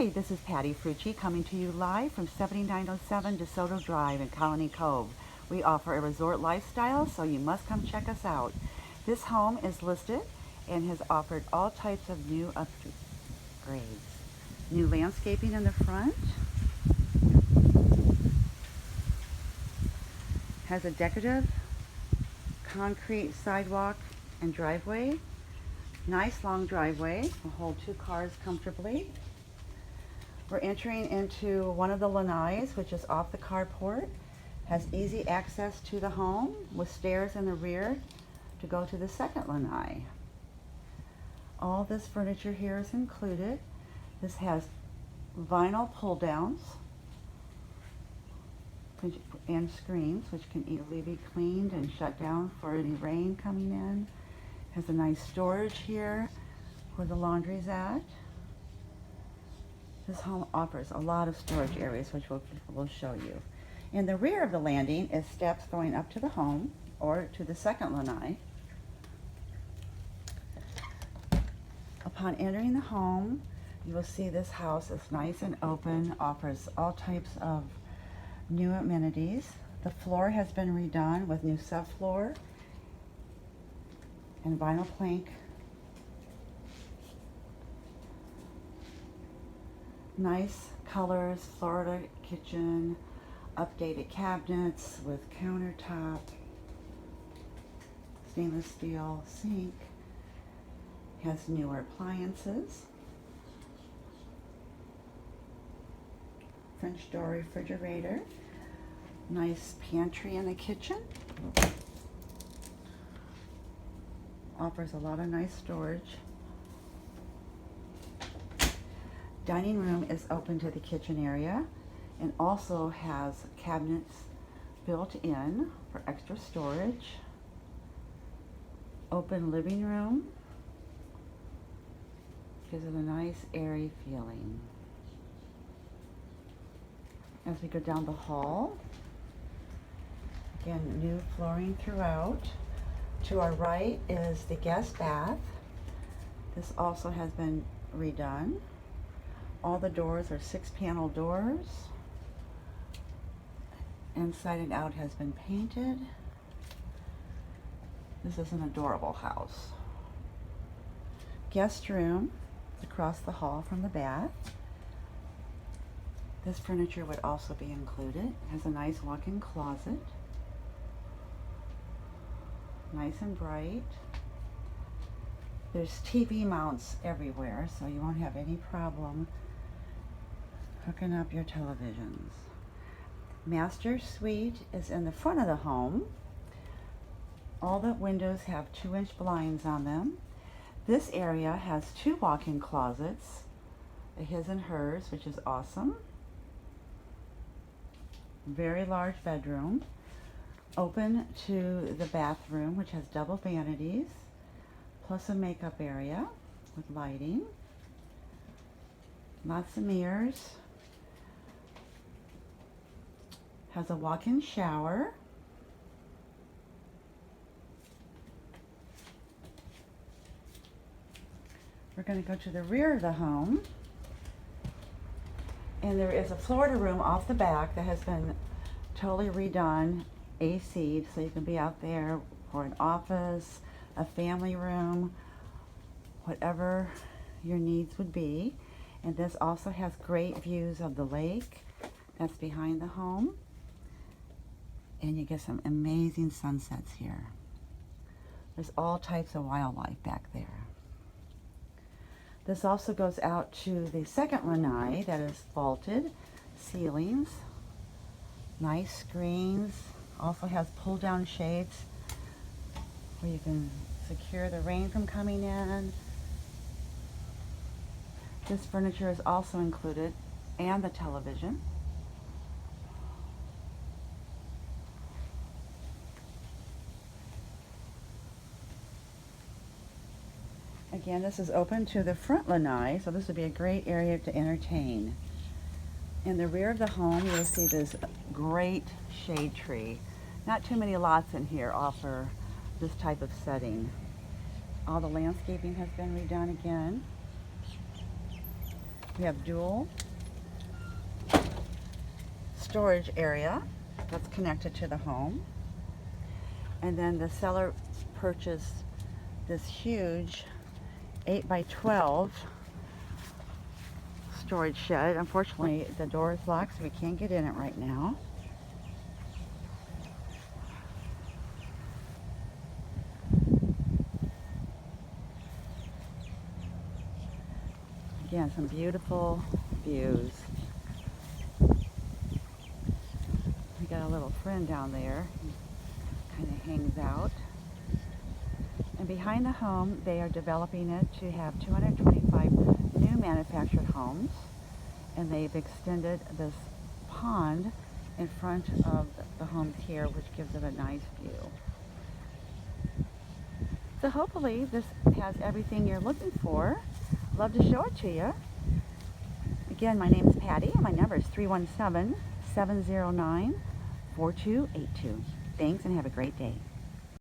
Hi, this is Patty Frucci coming to you live from 7907 Desoto Drive in Colony Cove. We offer a resort lifestyle, so you must come check us out. This home is listed and has offered all types of new upgrades. New landscaping in the front. Has a decorative concrete sidewalk and driveway. Nice long driveway, will hold 2 cars comfortably. We're entering into one of the lanais, which is off the carport. Has easy access to the home with stairs in the rear to go to the second lanai. All this furniture here is included. This has vinyl pull downs and screens, which can easily be cleaned and shut down for any rain coming in. Has a nice storage here where the laundry's at. This home offers a lot of storage areas, which we'll show you. In the rear of the landing is steps going up to the home or to the second lanai. Upon entering the home, you will see this house is nice and open, offers all types of new amenities. The floor has been redone with new subfloor and vinyl plank. Nice colors, Florida kitchen, updated cabinets with countertop, stainless steel sink, has newer appliances, French door refrigerator, nice pantry in the kitchen, offers a lot of nice storage. Dining room is open to the kitchen area and also has cabinets built in for extra storage. Open living room gives it a nice airy feeling. As we go down the hall, again, new flooring throughout. To our right is the guest bath. This also has been redone. All the doors are 6-panel doors. Inside and out has been painted. This is an adorable house. Guest room across the hall from the bath. This furniture would also be included. It has a nice walk-in closet. Nice and bright. There's TV mounts everywhere, so you won't have any problem hooking up your televisions. Master suite is in the front of the home. All the windows have 2-inch blinds on them. This area has 2 walk-in closets, a his and hers, which is awesome. Very large bedroom. Open to the bathroom, which has double vanities, plus a makeup area with lighting. Lots of mirrors. Has a walk-in shower. We're going to go to the rear of the home. And there is a Florida room off the back that has been totally redone, AC'd, so you can be out there for an office, a family room, whatever your needs would be. And this also has great views of the lake that's behind the home. And you get some amazing sunsets here. There's all types of wildlife back there. This also goes out to the second lanai that is vaulted ceilings, nice screens, also has pull down shades where you can secure the rain from coming in. This furniture is also included, and the television. Again, this is open to the front lanai, so this would be a great area to entertain. In the rear of the home, you'll see this great shade tree. Not too many lots in here offer this type of setting. All the landscaping has been redone again. We have dual storage area that's connected to the home. And then the seller purchased this huge 8x12 storage shed. Unfortunately, the door is locked, so we can't get in it right now. Again, some beautiful views. We got a little friend down there. Kind of hangs out. And behind the home, they are developing it to have 225 new manufactured homes. And they've extended this pond in front of the homes here, which gives it a nice view. So hopefully this has everything you're looking for. Love to show it to you. Again, my name is Patty, and my number is 317-709-4282. Thanks, and have a great day.